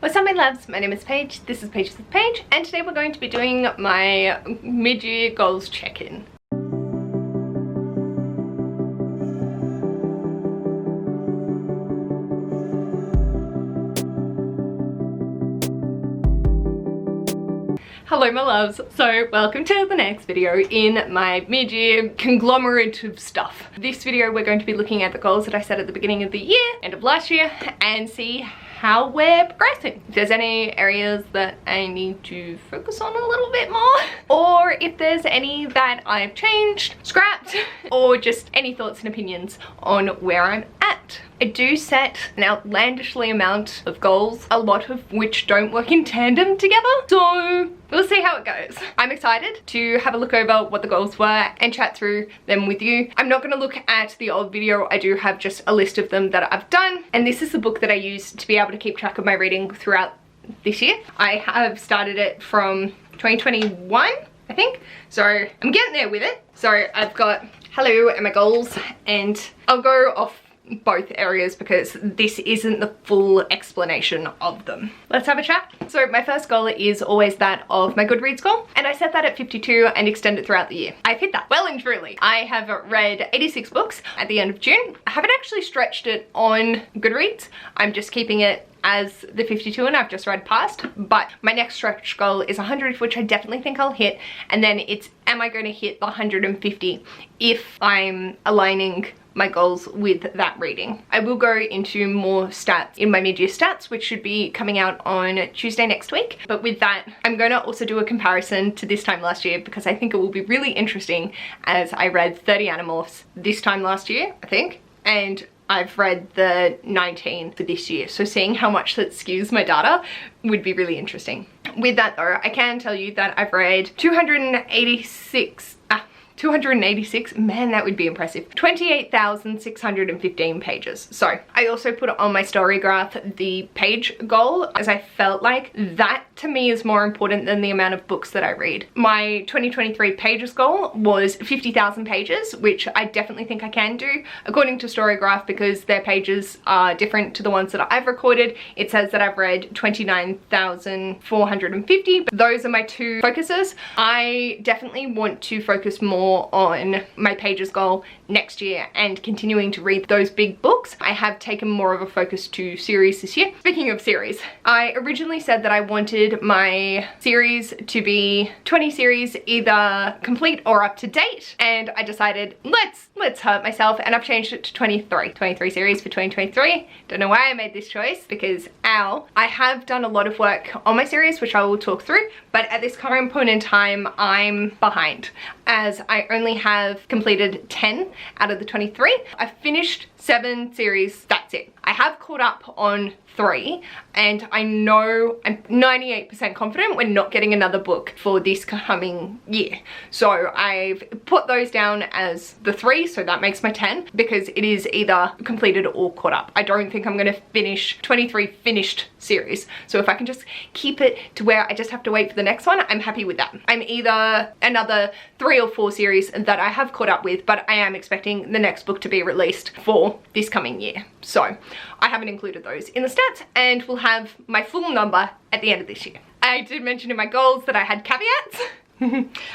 What's up my loves, my name is Paige, this is Paige with Paige, and today we're going to be doing my mid-year goals check-in. Hello my loves, so welcome to the next video in my mid-year conglomerate of stuff. This video we're going to be looking at the goals that I set at the beginning of the year, end of last year, and see how we're progressing. If there's any areas that I need to focus on a little bit more, or if there's any that I've changed, scrapped, or just any thoughts and opinions on where I'm at. I do set an outlandishly amount of goals, a lot of which don't work in tandem together, so we'll see how it goes. I'm excited to have a look over what the goals were and chat through them with you. I'm not going to look at the old video, I do have just a list of them that I've done, and this is the book that I use to be able to keep track of my reading throughout this year. I have started it from 2021, I think, so I'm getting there with it. So I've got hello and my goals, and I'll go off both areas because this isn't the full explanation of them. Let's have a chat. So my first goal is always that of my Goodreads goal, and I set that at 52 and extend it throughout the year. I've hit that well and truly. I have read 86 books at the end of June. I haven't actually stretched it on Goodreads. I'm just keeping it as the 52 and I've just read past, but my next stretch goal is 100, which I definitely think I'll hit, and then it's am I going to hit the 150 if I'm aligning my goals with that reading. I will go into more stats in my mid-year stats, which should be coming out on Tuesday next week. But with that, I'm going to also do a comparison to this time last year because I think it will be really interesting, as I read 30 Animorphs this time last year, I think, and I've read the 19 for this year. So seeing how much that skews my data would be really interesting. With that though, I can tell you that I've read 286, man, that would be impressive. 28,615 pages. So I also put on my story graph the page goal, as I felt like that to me is more important than the amount of books that I read. My 2023 pages goal was 50,000 pages, which I definitely think I can do according to Storygraph, because their pages are different to the ones that I've recorded. It says that I've read 29,450. Those are my two focuses. I definitely want to focus more on my pages goal next year and continuing to read those big books. I have taken more of a focus to series this year. Speaking of series, I originally said that I wanted my series to be 20 series, either complete or up to date, and I decided let's hurt myself, and I've changed it to 23 series for 2023. Don't know why I made this choice, because I have done a lot of work on my series, which I will talk through, but at this current point in time I'm behind, as I only have completed 10 out of the 23. I've finished 7 series, that's it. I have caught up on 3, and I know I'm 98% confident we're not getting another book for this coming year. So I've put those down as the 3, so that makes my 10, because it is either completed or caught up. I don't think I'm going to finish 23 finished series. So if I can just keep it to where I just have to wait for the next one, I'm happy with that. I'm either another 3 or 4 series that I have caught up with, but I am expecting the next book to be released for this coming year. So I haven't included those in the stats, and we'll have my full number at the end of this year. I did mention in my goals that I had caveats.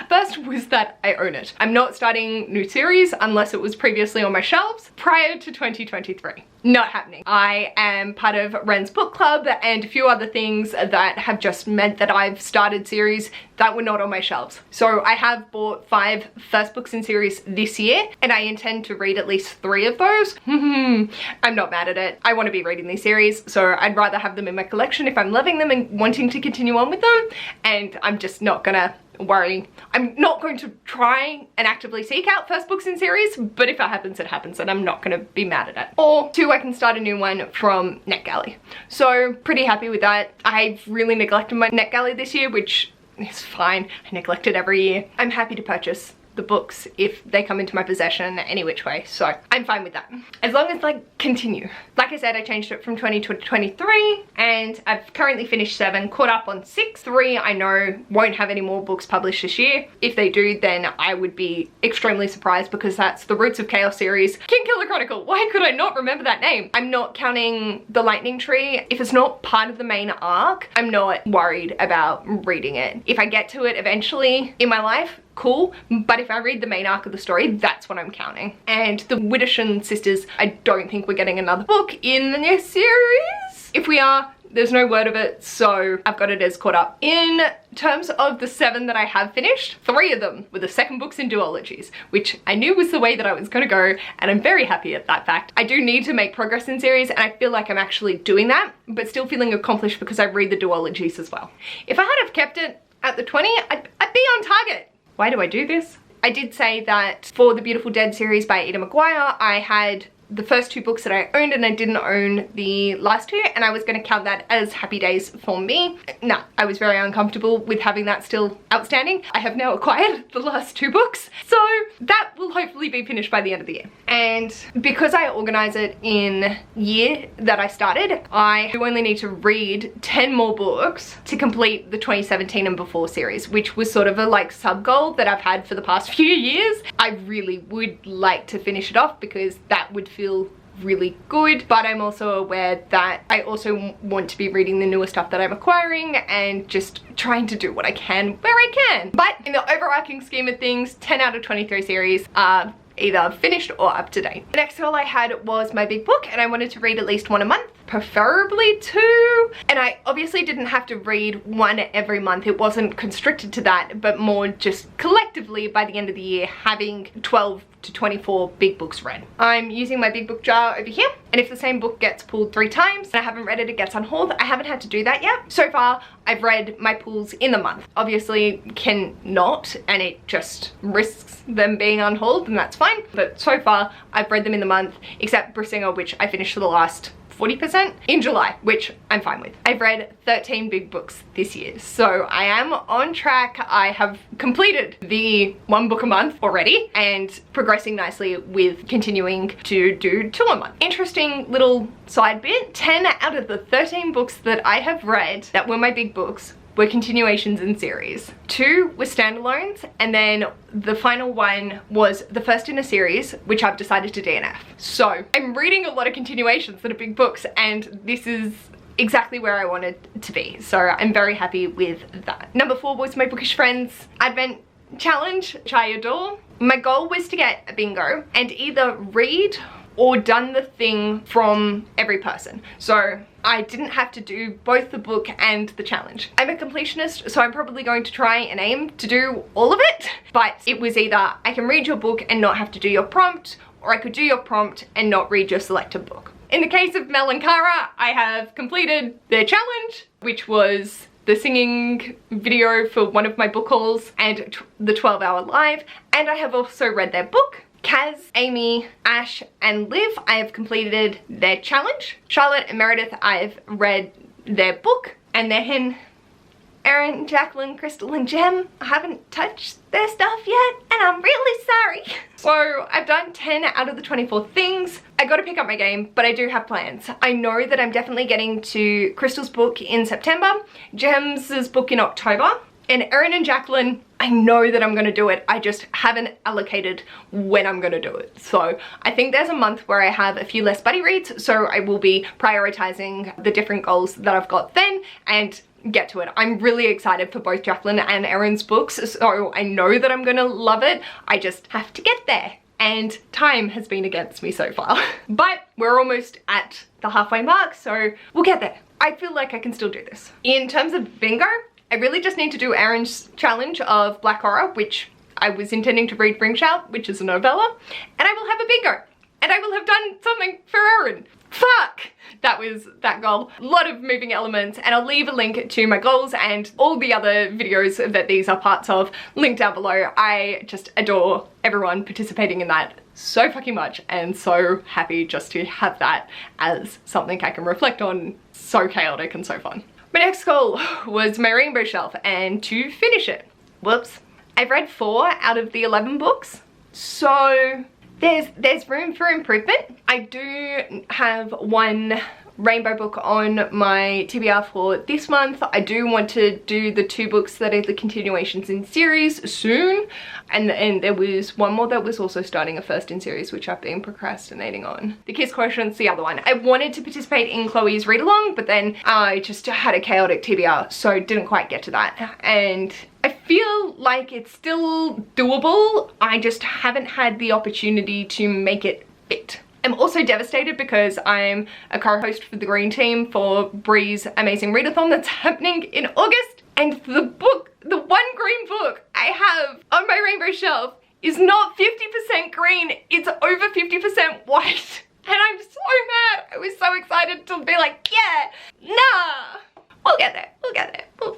First was that I own it. I'm not starting new series unless it was previously on my shelves prior to 2023. Not happening. I am part of Ren's book club and a few other things that have just meant that I've started series that were not on my shelves. So I have bought 5 first books in series this year, and I intend to read at least 3 of those. I'm not mad at it. I want to be reading these series, so I'd rather have them in my collection if I'm loving them and wanting to continue on with them, and I'm just not gonna worry. I'm not going to try and actively seek out first books in series, but if it happens, it happens, and I'm not going to be mad at it. Or 2, I can start a new one from NetGalley. So pretty happy with that. I've really neglected my NetGalley this year, which is fine. I neglect it every year. I'm happy to purchase the books if they come into my possession any which way, so I'm fine with that. As long as I continue. Like I said, I changed it from 20 to 23 and I've currently finished 7, caught up on 6. 3 I know won't have any more books published this year. If they do, then I would be extremely surprised because that's the Roots of Chaos series. Kingkiller Chronicle, why could I not remember that name? I'm not counting The Lightning Tree. If it's not part of the main arc, I'm not worried about reading it. If I get to it eventually in my life, cool, but if I read the main arc of the story, that's what I'm counting. And the Wittersham sisters, I don't think we're getting another book in the new series. If we are, there's no word of it, so I've got it as caught up. In terms of the 7 that I have finished, 3 of them were the second books in duologies, which I knew was the way that I was gonna go, and I'm very happy at that fact. I do need to make progress in series, and I feel like I'm actually doing that, but still feeling accomplished because I read the duologies as well. If I had have kept it at the 20, I'd be on target. Why do I do this? I did say that for the Beautiful Dead series by Ada Maguire, I had the first 2 books that I owned and I didn't own the last 2, and I was going to count that as happy days for me. Nah, I was very uncomfortable with having that still outstanding. I have now acquired the last 2 books, so that will hopefully be finished by the end of the year. And because I organize it in year that I started, I do only need to read 10 more books to complete the 2017 and before series, which was sort of a like sub goal that I've had for the past few years. I really would like to finish it off because that would feel really good, but I'm also aware that I also want to be reading the newer stuff that I'm acquiring and just trying to do what I can where I can. But in the overarching scheme of things, 10 out of 23 series are either finished or up to date. The next goal I had was my big book, and I wanted to read at least 1 a month, preferably 2. And I obviously didn't have to read 1 every month. It wasn't constricted to that, but more just collectively by the end of the year having 12 to 24 big books read. I'm using my big book jar over here, and if the same book gets pulled 3 times and I haven't read it, it gets unhauled. I haven't had to do that yet. So far, I've read my pulls in the month. Obviously can not, and it just risks them being unhauled, and that's fine. But so far, I've read them in the month, except Brissinger, which I finished for the last 40% in July, which I'm fine with. I've read 13 big books this year, so I am on track. I have completed the 1 book a month already and progressing nicely with continuing to do 2 a month. Interesting little side bit, 10 out of the 13 books that I have read that were my big books were continuations in series. 2 were standalones, and then the final one was the first in a series, which I've decided to DNF. So I'm reading a lot of continuations that are big books, and this is exactly where I wanted to be. So I'm very happy with that. Number 4 was my Bookish Friends Advent Challenge, which I adore. My goal was to get a bingo and either read or done the thing from every person. So I didn't have to do both the book and the challenge. I'm a completionist, so I'm probably going to try and aim to do all of it, but it was either I can read your book and not have to do your prompt, or I could do your prompt and not read your selected book. In the case of Mel and Cara, I have completed their challenge, which was the singing video for one of my book hauls and the 12-hour live, and I have also read their book. Kaz, Amy, Ash, and Liv, I have completed their challenge. Charlotte and Meredith, I've read their book. And then Erin, Jacqueline, Crystal, and Jem, I haven't touched their stuff yet, and I'm really sorry. So I've done 10 out of the 24 things. I gotta pick up my game, but I do have plans. I know that I'm definitely getting to Crystal's book in September, Jem's book in October, and Erin and Jacqueline, I know that I'm gonna do it. I just haven't allocated when I'm gonna do it. So I think there's a month where I have a few less buddy reads, so I will be prioritizing the different goals that I've got then and get to it. I'm really excited for both Jacqueline and Erin's books, so I know that I'm gonna love it. I just have to get there, and time has been against me so far. But we're almost at the halfway mark, so we'll get there. I feel like I can still do this. In terms of bingo, I really just need to do Erin's challenge of Black Horror, which I was intending to read Ring Shout, which is a novella, and I will have a bingo, and I will have done something for Erin. Fuck! That was that goal. A lot of moving elements, and I'll leave a link to my goals and all the other videos that these are parts of linked down below. I just adore everyone participating in that so fucking much, and so happy just to have that as something I can reflect on. So chaotic and so fun. My next goal was my rainbow shelf, and to finish it. Whoops. I've read 4 out of the 11 books, so there's room for improvement. I do have one rainbow book on my TBR for this month. I do want to do the 2 books that are the continuations in series soon, and there was one more that was also starting a first in series, which I've been procrastinating on. The Kiss Quotient's the other one. I wanted to participate in Chloe's read along, but then I just had a chaotic TBR, so didn't quite get to that, and I feel like it's still doable. I just haven't had the opportunity to make it fit. I'm also devastated because I'm a co-host for the Green Team for Bree's Amazing Readathon that's happening in August, and the one green book I have on my rainbow shelf is not 50% green, it's over 50% white. And I'm so mad. I was so excited to be like, yeah, nah, we'll get there,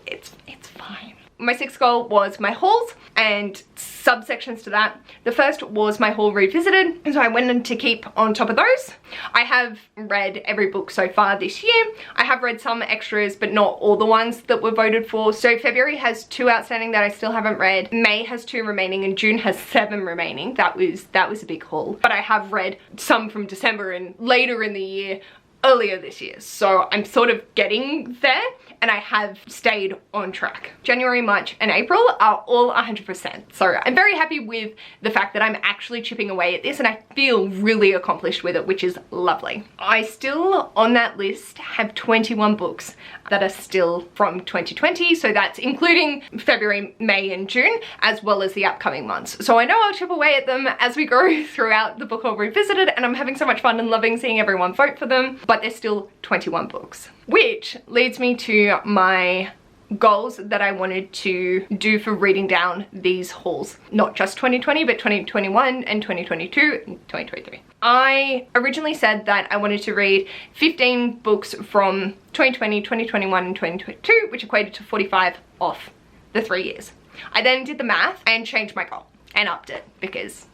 it's fine. My 6th goal was my hauls and subsections to that. The first was my haul revisited, and so I went in to keep on top of those. I have read every book so far this year. I have read some extras, but not all the ones that were voted for. So February has 2 outstanding that I still haven't read. May has 2 remaining, and June has 7 remaining. That was a big haul. But I have read some from December and later in the year, earlier this year. So I'm sort of getting there, and I have stayed on track. January, March, and April are all 100%. So I'm very happy with the fact that I'm actually chipping away at this, and I feel really accomplished with it, which is lovely. I still, on that list, have 21 books that are still from 2020. So that's including February, May, and June, as well as the upcoming months. So I know I'll chip away at them as we go throughout the book haul revisited, and I'm having so much fun and loving seeing everyone vote for them, but there's still 21 books. Which leads me to my goals that I wanted to do for reading down these hauls. Not just 2020, but 2021 and 2022 and 2023. I originally said that I wanted to read 15 books from 2020, 2021, and 2022, which equated to 45 off the 3 years. I then did the math and changed my goal and upped it because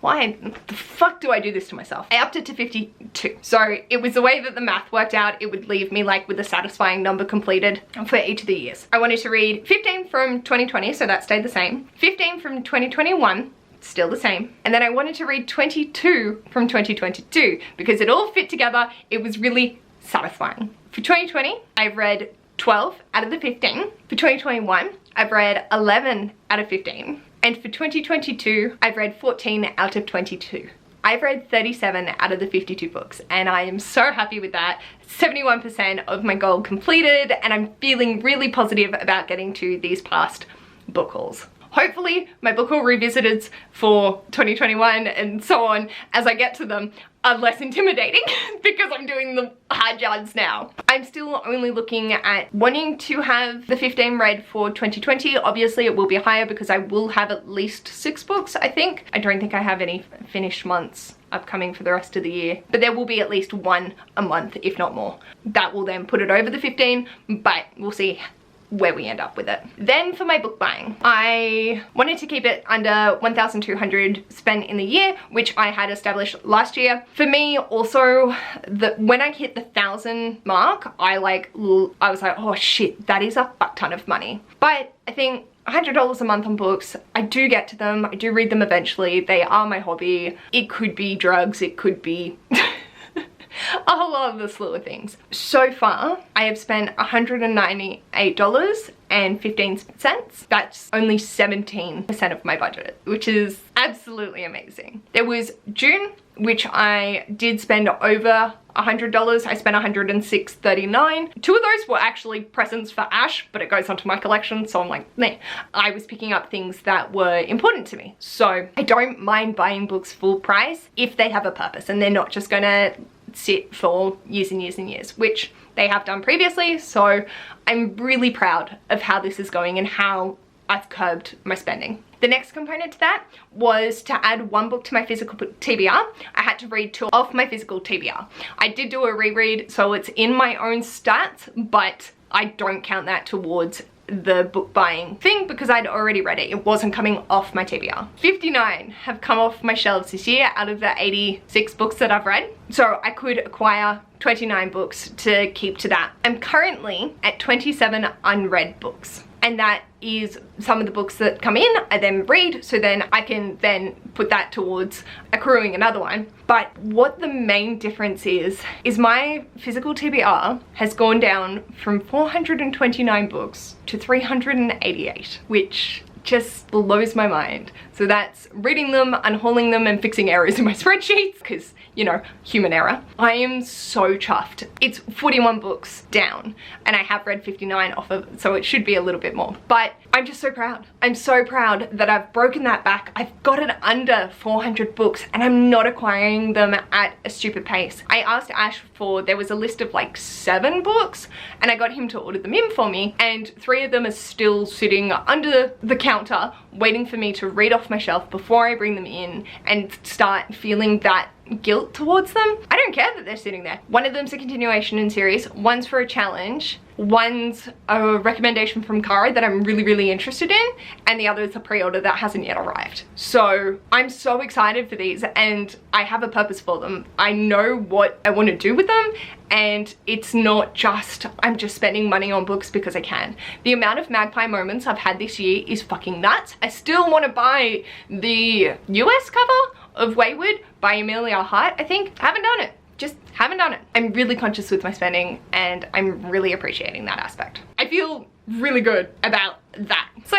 why the fuck do I do this to myself? I upped it to 52. So it was the way that the math worked out. It would leave me like with a satisfying number completed for each of the years. I wanted to read 15 from 2020, so that stayed the same. 15 from 2021, still the same. And then I wanted to read 22 from 2022 because it all fit together. It was really satisfying. For 2020, I've read 12 out of the 15. For 2021, I've read 11 out of 15. And for 2022, I've read 14 out of 22. I've read 37 out of the 52 books, and I am so happy with that. 71% of my goal completed, and I'm feeling really positive about getting to these past book hauls. Hopefully my book haul revisiteds for 2021 and so on as I get to them are less intimidating because I'm doing the hard yards now. I'm still only looking at wanting to have the 15 read for 2020. Obviously it will be higher because I will have at least 6 books, I think. I don't think I have any finished months upcoming for the rest of the year, but there will be at least 1 a month, if not more. That will then put it over the 15, but we'll see where we end up with it. Then for my book buying, I wanted to keep it under 1,200 spent in the year, which I had established last year. For me also, when I hit the 1,000 mark, I was like, oh shit, that is a fuck ton of money. But I think $100 a month on books, I do get to them, I do read them eventually, they are my hobby. It could be drugs, it could be a whole lot of the slew of things. So far, I have spent $198.15. That's only 17% of my budget, which is absolutely amazing. There was June, which I did spend over $100. I spent $106.39. 2 of those were actually presents for Ash, but it goes onto my collection, so I'm like, meh. I was picking up things that were important to me. So I don't mind buying books full price if they have a purpose and they're not just gonna sit for years and years and years, which they have done previously. So I'm really proud of how this is going and how I've curbed my spending. The next component to that was to add 1 book to my physical TBR. I had to read 2 off my physical TBR. I did do a reread, so it's in my own stats, but I don't count that towards the book buying thing because I'd already read it. It wasn't coming off my TBR. 59 have come off my shelves this year out of the 86 books that I've read. So I could acquire 29 books to keep to that. I'm currently at 27 unread books. and that is some of the books that come in, I then read, so then I can then put that towards accruing another one. But what the main difference is my physical TBR has gone down from 429 books to 388, which just blows my mind. So that's reading them, unhauling them, and fixing errors in my spreadsheets, because, you know, human error. I am so chuffed. It's 41 books down, and I have read 59 off of it, so it should be a little bit more. But I'm just so proud. I'm so proud that I've broken that back. I've got it under 400 books, and I'm not acquiring them at a stupid pace. I asked Ash for, there was a list of like 7 books, and I got him to order them in for me, and 3 of them are still sitting under the counter waiting for me to read off my shelf before I bring them in and start feeling that guilt towards them. I don't care that they're sitting there. One of them's a continuation in series, one's for a challenge, one's a recommendation from Cara that I'm really interested in, and the other is a pre-order that hasn't yet arrived. So I'm so excited for these, and I have a purpose for them. I know what I want to do with them, and it's not just I'm just spending money on books because I can. The amount of magpie moments I've had this year is fucking nuts. I still want to buy the US cover of Wayward by Amelia Hart, I think. I haven't done it. Just haven't done it. I'm really conscious with my spending, and I'm really appreciating that aspect. I feel really good about that. So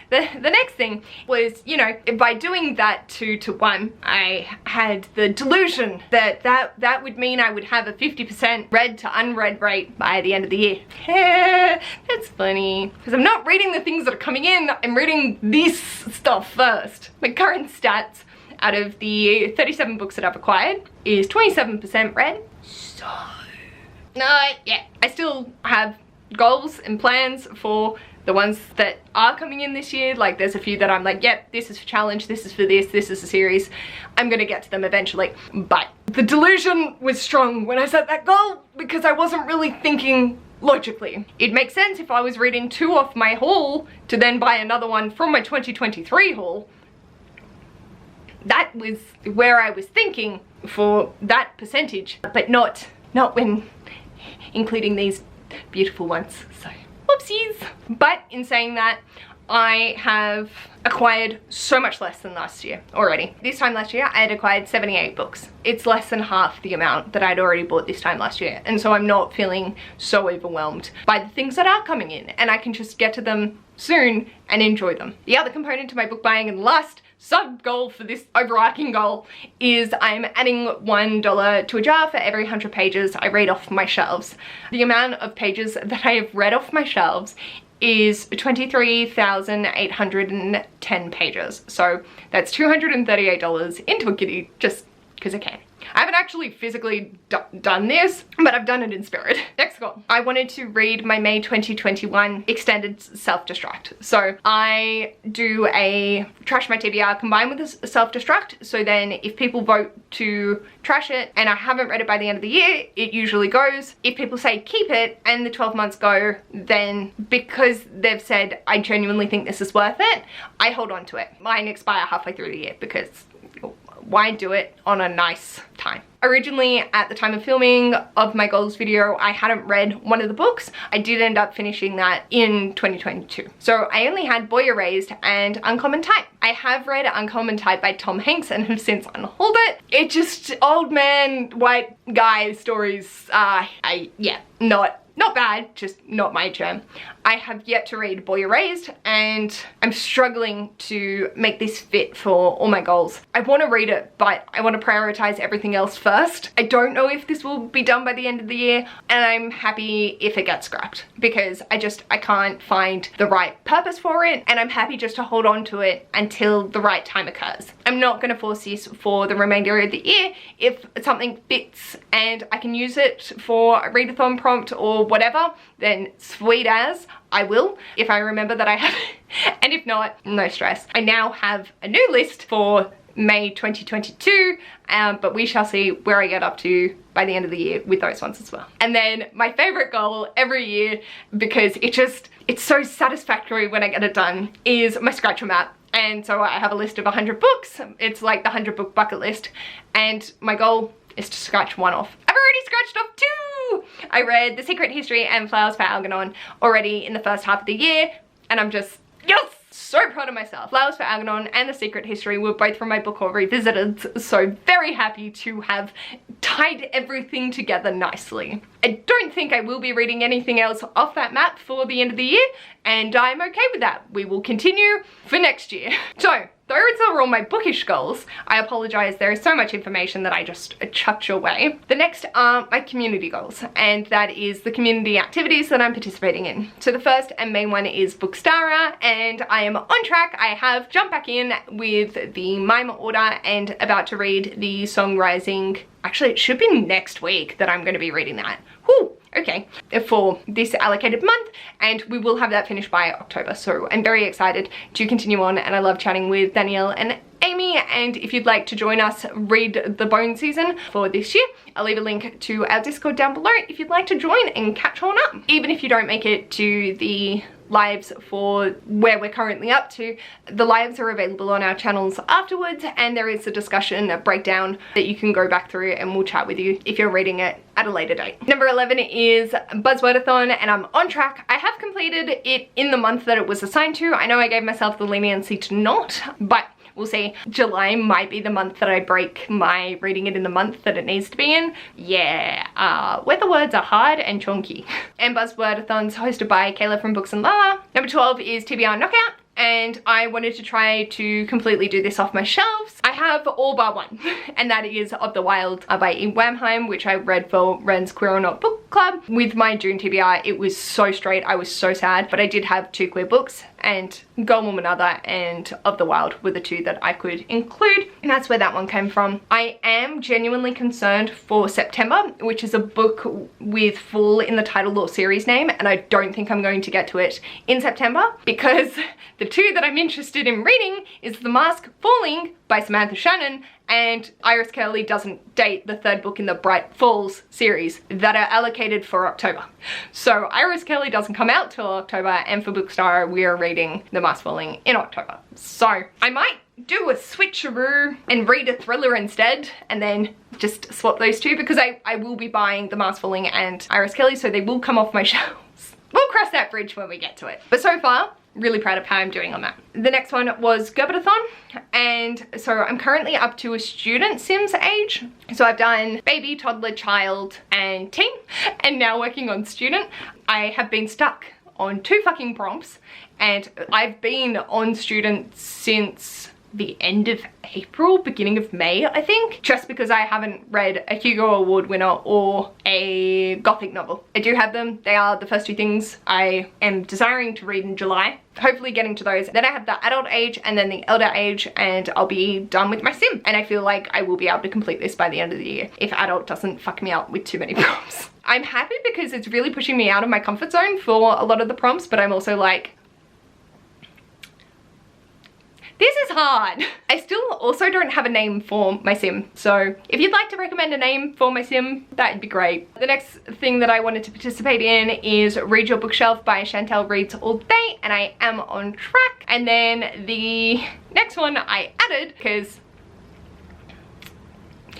the next thing was, you know, by doing that 2 to 1, I had the delusion that that would mean I would have a 50% read to unread rate by the end of the year. That's funny, because I'm not reading the things that are coming in, I'm reading this stuff first. My current stats out of the 37 books that I've acquired is 27% read. So, yeah, I still have goals and plans for the ones that are coming in this year. Like, there's a few that I'm like, yep, this is for challenge, this is for this is a series. I'm gonna get to them eventually. But the delusion was strong when I set that goal, because I wasn't really thinking logically. It makes sense if I was reading 2 off my haul to then buy another one from my 2023 haul. That was where I was thinking for that percentage, but not when including these beautiful ones, so whoopsies. But in saying that, I have acquired so much less than last year already. This time last year I had acquired 78 books. It's less than half the amount that I'd already bought this time last year, and so I'm not feeling so overwhelmed by the things that are coming in, and I can just get to them soon and enjoy them. The other component to my book buying and last sub goal for this overarching goal is I'm adding $1 to a jar for every 100 pages I read off my shelves. The amount of pages that I have read off my shelves is 23,810 pages. So that's $238 into a kitty just because I can. I haven't actually physically done this, but I've done it in spirit. Next goal. I wanted to read my May 2021 extended self-destruct. So I do a trash my TBR combined with a self-destruct. So then if people vote to trash it and I haven't read it by the end of the year, it usually goes. If people say keep it and the 12 months go, then because they've said I genuinely think this is worth it, I hold on to it. Mine expire halfway through the year because why do it on a nice time? Originally, at the time of filming of my goals video, I hadn't read one of the books. I did end up finishing that in 2022. So I only had Boy Erased and Uncommon Type. I have read Uncommon Type by Tom Hanks and have since unhauled it. It just, old man, white guy stories, yeah, not bad, just not my jam. I have yet to read Boy Erased, and I'm struggling to make this fit for all my goals. I want to read it, but I want to prioritize everything else first. I don't know if this will be done by the end of the year, and I'm happy if it gets scrapped because I can't find the right purpose for it, and I'm happy just to hold on to it until the right time occurs. I'm not going to force this for the remainder of the year. If something fits and I can use it for a readathon prompt or whatever, then sweet as, I will, if I remember that I have it. And if not, no stress. I now have a new list for May 2022, but we shall see where I get up to by the end of the year with those ones as well. And then my favorite goal every year, because it's so satisfactory when I get it done, is my scratcher map. And so I have a list of 100 books. It's like the 100 book bucket list, and my goal is to scratch one off. I've already scratched off 2! I read The Secret History and Flowers for Algernon already in the first half of the year. and I'm just, yes! So proud of myself. Flowers for Algernon and The Secret History were both from my book haul revisited, so very happy to have tied everything together nicely. I don't think I will be reading anything else off that map for the end of the year, and I'm okay with that. We will continue for next year. So, those are all my bookish goals. I apologize, there is so much information that I just chucked your way. The next are my community goals, and that is the community activities that I'm participating in. So the first and main one is Bookstara, and I am on track. I have jumped back in with the Mime order and about to read the Song Rising. Actually, it should be next week that I'm going to be reading that. Whew. Okay, for this allocated month, and we will have that finished by October, so I'm very excited to continue on, and I love chatting with Danielle and Amy, and if you'd like to join us read the Bone season for this year, I'll leave a link to our Discord down below if you'd like to join and catch on up. Even if you don't make it to the lives for where we're currently up to, the lives are available on our channels afterwards, and there is a discussion, a breakdown that you can go back through, and we'll chat with you if you're reading it at a later date. Number 11 is Buzzwordathon, and I'm on track. I have completed it in the month that it was assigned to. I know I gave myself the leniency to not, but we'll see. July might be the month that I break my reading it in the month that it needs to be in. Yeah, where the words are hard and chunky. And Buzzwordathon's hosted by Kayla from Books and Lala. Number 12 is TBR Knockout, and I wanted to try to completely do this off my shelves. I have all but one, and that is Of the Wild by E. Wamheim, which I read for Ren's Queer or Not book club. With my June TBR, it was so straight, I was so sad, but I did have 2 queer books, and Girl, Woman, Other and Of the Wild were the 2 that I could include, and that's where that one came from. I am genuinely concerned for September, which is a book with Fall in the title or series name, and I don't think I'm going to get to it in September, because the 2 that I'm interested in reading is The Mask Falling by Samantha Shannon, and Iris Curley doesn't date the 3rd book in the Bright Falls series that are allocated for October. So Iris Curley doesn't come out till October, and for Bookstara we are reading The Mask Falling in October. So I might do a switcheroo and read a thriller instead, and then just swap those 2, because I will be buying The Mask Falling and Iris Curley, so they will come off my shelves. We'll cross that bridge when we get to it. But so far, really proud of how I'm doing on that. The next one was Gerbertathon, and so I'm currently up to a student Sims age. So I've done baby, toddler, child, and teen, and now working on student. I have been stuck on 2 fucking prompts, and I've been on student since the end of April, beginning of May, I think, just because I haven't read a Hugo Award winner or a gothic novel. I do have them. They are the first 2 things I am desiring to read in July. Hopefully getting to those. Then I have the adult age and then the elder age, and I'll be done with my sim. And I feel like I will be able to complete this by the end of the year if adult doesn't fuck me up with too many prompts. I'm happy because it's really pushing me out of my comfort zone for a lot of the prompts, but I'm also like, this is hard. I still also don't have a name for my sim, so if you'd like to recommend a name for my sim, that'd be great. The next thing that I wanted to participate in is Read Your Bookshelf by Chantel Reads All Day, and I am on track. And then the next one I added, because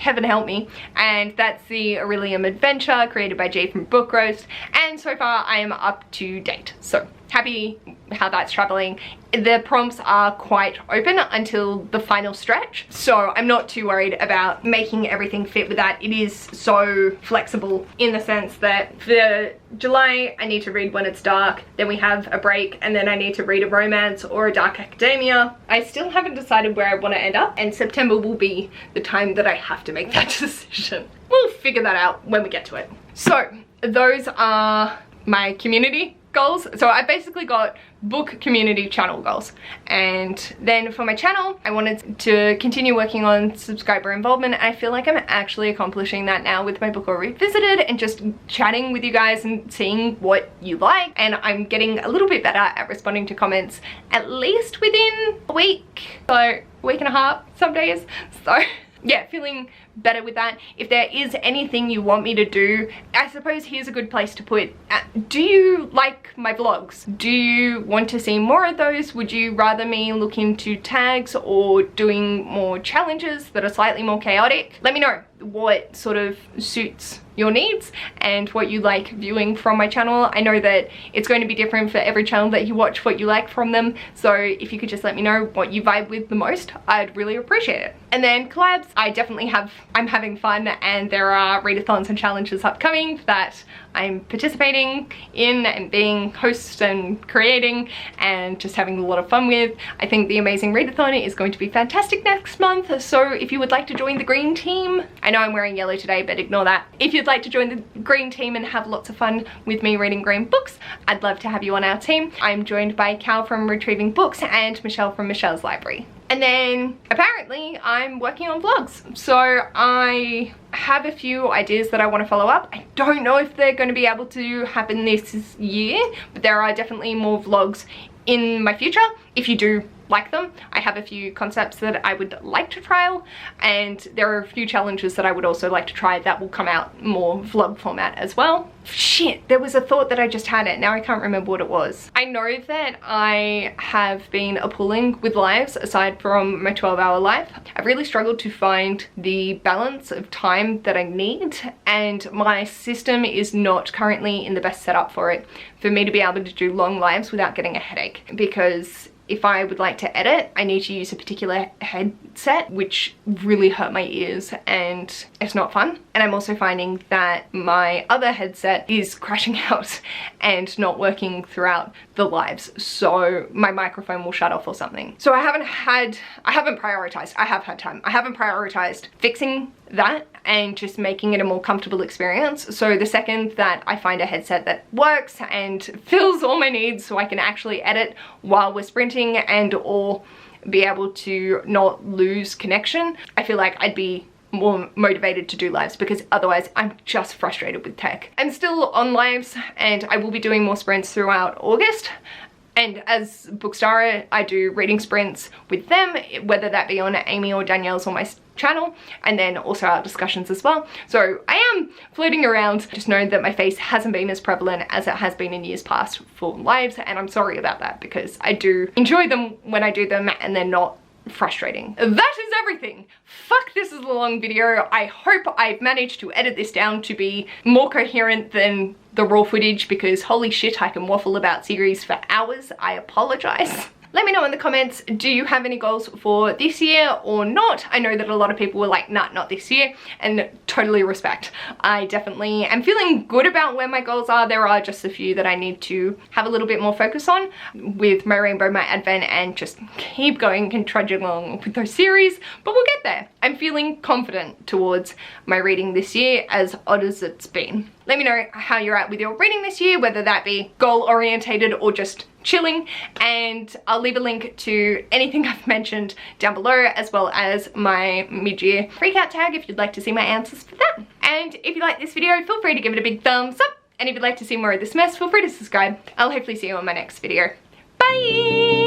heaven help me, and that's the Aurelium Adventure created by Jay from Book Roast, and so far I am up to date, so happy how that's traveling. The prompts are quite open until the final stretch, so I'm not too worried about making everything fit with that. It is so flexible in the sense that for July I need to read When It's Dark, then we have a break, and then I need to read a romance or a dark academia. I still haven't decided where I want to end up, and September will be the time that I have to make that decision. We'll figure that out when we get to it. So those are my community goals. So I basically got book community channel goals, and then for my channel I wanted to continue working on subscriber involvement. I feel like I'm actually accomplishing that now with my book or revisited and just chatting with you guys and seeing what you like, and I'm getting a little bit better at responding to comments at least within a week, so a week and a half some days. So yeah, feeling better with that. If there is anything you want me to do, I suppose here's a good place to put, do you like my vlogs? Do you want to see more of those? Would you rather me look into tags or doing more challenges that are slightly more chaotic? Let me know, what sort of suits your needs and what you like viewing from my channel. I know that it's going to be different for every channel that you watch, what you like from them, so if you could just let me know what you vibe with the most, I'd really appreciate it. And then collabs, I'm having fun, and there are readathons and challenges upcoming that I'm participating in and being host and creating and just having a lot of fun with. I think the Amazing Readathon is going to be fantastic next month, so if you would like to join the green team, I know I'm wearing yellow today, but ignore that. If you'd like to join the green team and have lots of fun with me reading green books, I'd love to have you on our team. I'm joined by Cal from Retrieving Books and Michelle from Michelle's Library. And then apparently I'm working on vlogs, so I have a few ideas that I want to follow up. I don't know if they're going to be able to happen this year, but there are definitely more vlogs in my future. If you do like them, I have a few concepts that I would like to trial, and there are a few challenges that I would also like to try that will come out more vlog format as well. Shit, there was a thought that I just had it, now I can't remember what it was. I know that I have been appalling with lives aside from my 12-hour life. I've really struggled to find the balance of time that I need, and my system is not currently in the best setup for it, for me to be able to do long lives without getting a headache, because if I would like to edit, I need to use a particular headset, which really hurt my ears and it's not fun. And I'm also finding that my other headset is crashing out and not working throughout the lives, so my microphone will shut off or something. So I haven't prioritized, I have had time. I haven't prioritized fixing that and just making it a more comfortable experience. So the second that I find a headset that works and fills all my needs so I can actually edit while we're sprinting and or be able to not lose connection, I feel like I'd be more motivated to do lives, because otherwise I'm just frustrated with tech. I'm still on lives and I will be doing more sprints throughout August. And as Bookstar, I do reading sprints with them, whether that be on Amy or Danielle's or my channel, and then also our discussions as well. So I am floating around. Just know that my face hasn't been as prevalent as it has been in years past for lives, and I'm sorry about that, because I do enjoy them when I do them and they're not frustrating. That is everything. Fuck, this is a long video. I hope I've managed to edit this down to be more coherent than the raw footage, because holy shit, I can waffle about series for hours. I apologize. Let me know in the comments, do you have any goals for this year or not? I know that a lot of people were like, nah, not this year, and totally respect. I definitely am feeling good about where my goals are. There are just a few that I need to have a little bit more focus on with my Rainbow, my Advent, and just keep going and trudging along with those series, but we'll get there. I'm feeling confident towards my reading this year, as odd as it's been. Let me know how you're at with your reading this year, whether that be goal-orientated or just chilling, and I'll leave a link to anything I've mentioned down below, as well as my mid-year freakout tag if you'd like to see my answers for that. And if you like this video, feel free to give it a big thumbs up, and if you'd like to see more of this mess, feel free to subscribe. I'll hopefully see you on my next video. Bye!